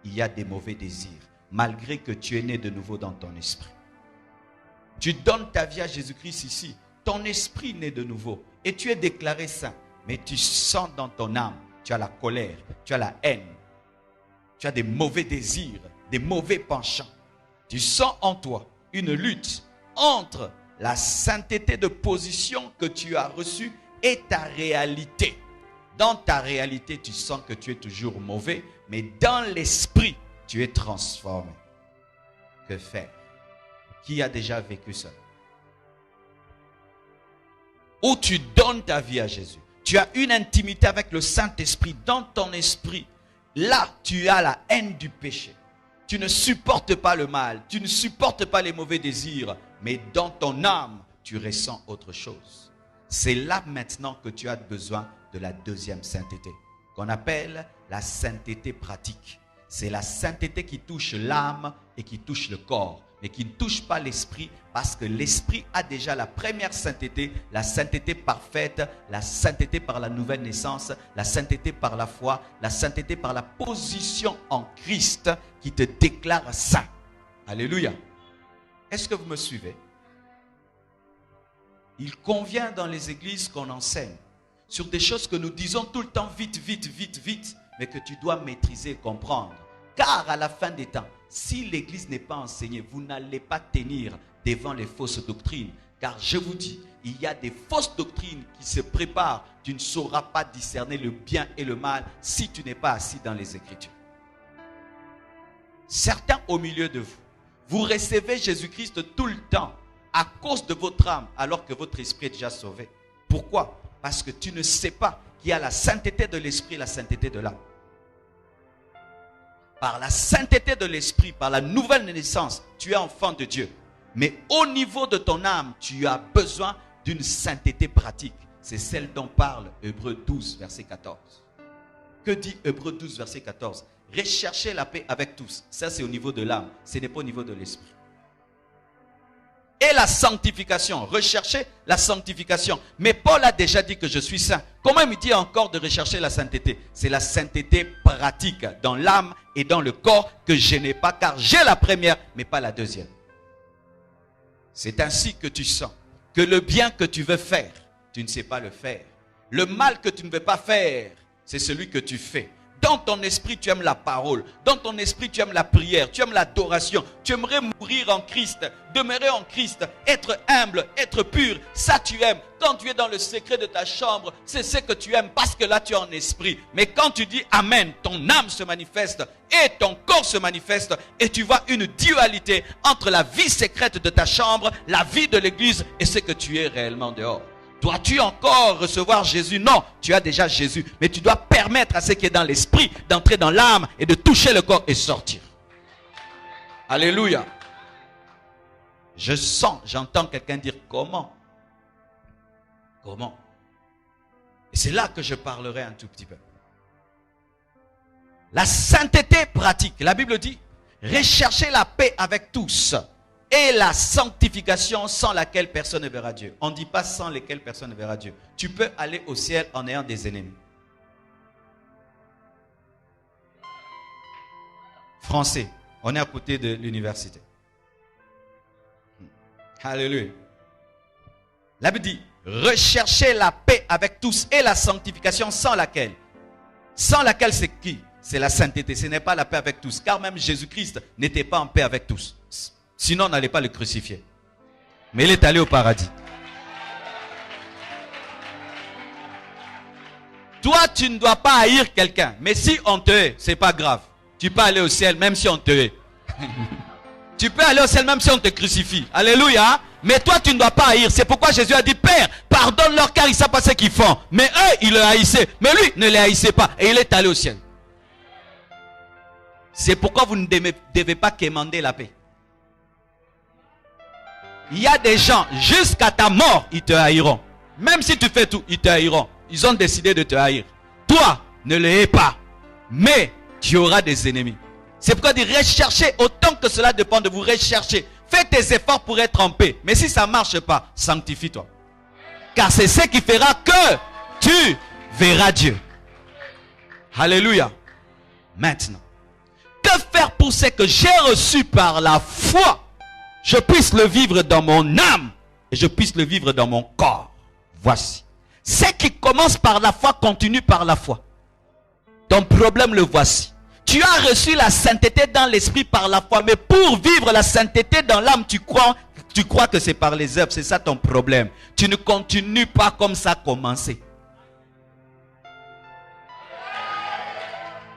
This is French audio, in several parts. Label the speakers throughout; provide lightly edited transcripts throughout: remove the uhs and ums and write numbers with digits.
Speaker 1: il y a des mauvais désirs, malgré que tu es né de nouveau dans ton esprit. Tu donnes ta vie à Jésus-Christ ici, ton esprit naît de nouveau et tu es déclaré saint. Mais tu sens dans ton âme, tu as la colère, tu as la haine, tu as des mauvais désirs, des mauvais penchants. Tu sens en toi une lutte entre la sainteté de position que tu as reçue et ta réalité. Dans ta réalité, tu sens que tu es toujours mauvais, mais dans l'esprit, tu es transformé. Que faire? Qui a déjà vécu ça? Où tu donnes ta vie à Jésus. Tu as une intimité avec le Saint-Esprit dans ton esprit. Là, tu as la haine du péché. Tu ne supportes pas le mal. Tu ne supportes pas les mauvais désirs. Mais dans ton âme, tu ressens autre chose. C'est là maintenant que tu as besoin de la deuxième sainteté, qu'on appelle la sainteté pratique. C'est la sainteté qui touche l'âme et qui touche le corps, mais qui ne touche pas l'esprit, parce que l'esprit a déjà la première sainteté, la sainteté parfaite, la sainteté par la nouvelle naissance, la sainteté par la foi, la sainteté par la position en Christ qui te déclare saint. Alléluia. Est-ce que vous me suivez? Il convient dans les églises qu'on enseigne sur des choses que nous disons tout le temps vite, mais que tu dois maîtriser et comprendre. Car à la fin des temps, si l'église n'est pas enseignée, vous n'allez pas tenir devant les fausses doctrines. Car je vous dis, il y a des fausses doctrines qui se préparent. Tu ne sauras pas discerner le bien et le mal si tu n'es pas assis dans les Écritures. Certains au milieu de vous, vous recevez Jésus-Christ tout le temps à cause de votre âme, alors que votre esprit est déjà sauvé. Pourquoi? Parce que tu ne sais pas qu'il y a la sainteté de l'esprit et la sainteté de l'âme. Par la sainteté de l'esprit, par la nouvelle naissance, tu es enfant de Dieu. Mais au niveau de ton âme, tu as besoin d'une sainteté pratique. C'est celle dont parle Hébreux 12, verset 14. Que dit Hébreux 12, verset 14? Recherchez la paix avec tous. Ça, c'est au niveau de l'âme. Ce n'est pas au niveau de l'esprit. Et la sanctification. Recherchez la sanctification. Mais Paul a déjà dit que je suis saint. Comment il me dit encore de rechercher la sainteté? C'est la sainteté pratique dans l'âme et dans le corps que je n'ai pas, car j'ai la première, mais pas la deuxième. C'est ainsi que tu sens que le bien que tu veux faire, tu ne sais pas le faire. Le mal que tu ne veux pas faire, c'est celui que tu fais. Dans ton esprit, tu aimes la parole. Dans ton esprit, tu aimes la prière. Tu aimes l'adoration. Tu aimerais mourir en Christ, demeurer en Christ, être humble, être pur. Ça, tu aimes. Quand tu es dans le secret de ta chambre, c'est ce que tu aimes parce que là, tu es en esprit. Mais quand tu dis Amen, ton âme se manifeste et ton corps se manifeste et tu vois une dualité entre la vie secrète de ta chambre, la vie de l'église et ce que tu es réellement dehors. Dois-tu encore recevoir Jésus? Non, tu as déjà Jésus. Mais tu dois permettre à ce qui est dans l'esprit d'entrer dans l'âme et de toucher le corps et sortir. Alléluia. Je sens, j'entends quelqu'un dire comment? Comment? Et c'est là que je parlerai un tout petit peu. La sainteté pratique. La Bible dit, recherchez la paix avec tous. Et la sanctification sans laquelle personne ne verra Dieu. On ne dit pas sans lesquelles personne ne verra Dieu. Tu peux aller au ciel en ayant des ennemis. Français, on est à côté de l'université. Alléluia. La Bible dit, recherchez la paix avec tous et la sanctification sans laquelle. Sans laquelle c'est qui? C'est la sainteté. Ce n'est pas la paix avec tous. Car même Jésus-Christ n'était pas en paix avec tous. Sinon, on n'allait pas le crucifier. Mais il est allé au paradis. Toi, tu ne dois pas haïr quelqu'un. Mais si on te hait, ce n'est pas grave. Tu peux aller au ciel même si on te hait. Tu peux aller au ciel même si on te crucifie. Alléluia. Mais toi, tu ne dois pas haïr. C'est pourquoi Jésus a dit, Père, pardonne-leur car ils ne savent pas ce qu'ils font. Mais eux, ils le haïssaient. Mais lui, ne les haïssait pas. Et il est allé au ciel. C'est pourquoi vous ne devez pas quémander la paix. Il y a des gens, jusqu'à ta mort, ils te haïront. Même si tu fais tout, ils te haïront. Ils ont décidé de te haïr. Toi, ne les hais pas. Mais tu auras des ennemis. C'est pourquoi il dit, recherchez autant que cela dépend de vous. Recherchez. Fais tes efforts pour être en paix. Mais si ça ne marche pas, sanctifie-toi. Car c'est ce qui fera que tu verras Dieu. Alléluia. Maintenant, que faire pour ce que j'ai reçu par la foi, je puisse le vivre dans mon âme et je puisse le vivre dans mon corps. Voici. Ce qui commence par la foi continue par la foi. Ton problème, le voici. Tu as reçu la sainteté dans l'esprit par la foi, mais pour vivre la sainteté dans l'âme, tu crois que c'est par les œuvres. C'est ça ton problème. Tu ne continues pas comme ça a commencé.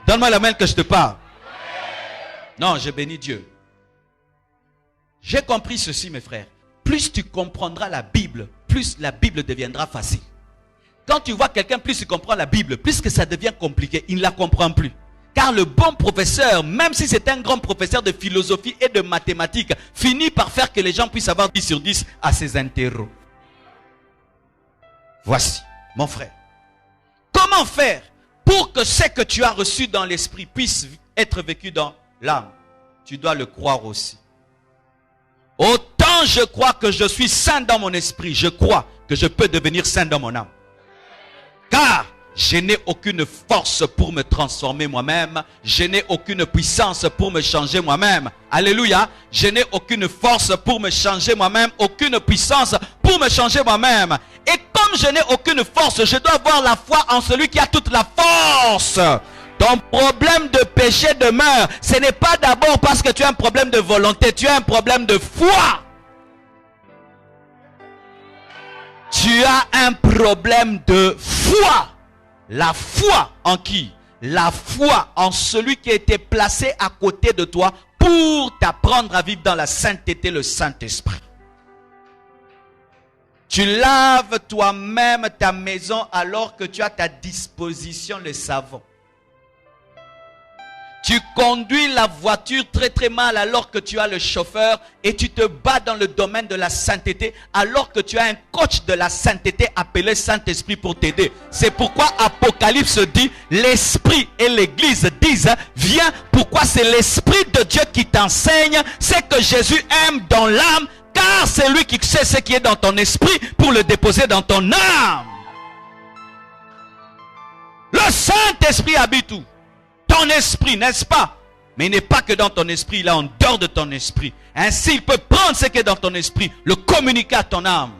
Speaker 1: Donne-moi la main que je te parle. Non, je bénis Dieu. J'ai compris ceci, mes frères. Plus tu comprendras la Bible, plus la Bible deviendra facile. Quand tu vois quelqu'un, plus il comprend la Bible, plus que ça devient compliqué, il ne la comprend plus. Car le bon professeur, même si c'est un grand professeur de philosophie et de mathématiques, finit par faire que les gens puissent avoir 10 sur 10 à ses interros. Voici, mon frère. Comment faire pour que ce que tu as reçu dans l'esprit puisse être vécu dans l'âme? Tu dois le croire aussi. Autant je crois que je suis saint dans mon esprit, je crois que je peux devenir saint dans mon âme. Car je n'ai aucune force pour me transformer moi-même. Je n'ai aucune puissance pour me changer moi-même. Alléluia. Je n'ai aucune force pour me changer moi-même. Aucune puissance pour me changer moi-même. Et comme je n'ai aucune force, je dois avoir la foi en celui qui a toute la force. Ton problème de péché demeure. Ce n'est pas d'abord parce que tu as un problème de volonté. Tu as un problème de foi. Tu as un problème de foi. La foi en qui? La foi en celui qui a été placé à côté de toi pour t'apprendre à vivre dans la sainteté, le Saint-Esprit. Tu laves toi-même ta maison alors que tu as à ta disposition le savon. Tu conduis la voiture très très mal alors que tu as le chauffeur et tu te bats dans le domaine de la sainteté alors que tu as un coach de la sainteté appelé Saint-Esprit pour t'aider. C'est pourquoi Apocalypse dit, l'Esprit et l'Église disent, viens, pourquoi c'est l'Esprit de Dieu qui t'enseigne, c'est que Jésus aime dans l'âme, car c'est lui qui sait ce qui est dans ton esprit pour le déposer dans ton âme. Le Saint-Esprit habite où? Ton esprit, n'est-ce pas? Mais il n'est pas que dans ton esprit, il est en dehors de ton esprit. Ainsi, il peut prendre ce qui est dans ton esprit, le communiquer à ton âme.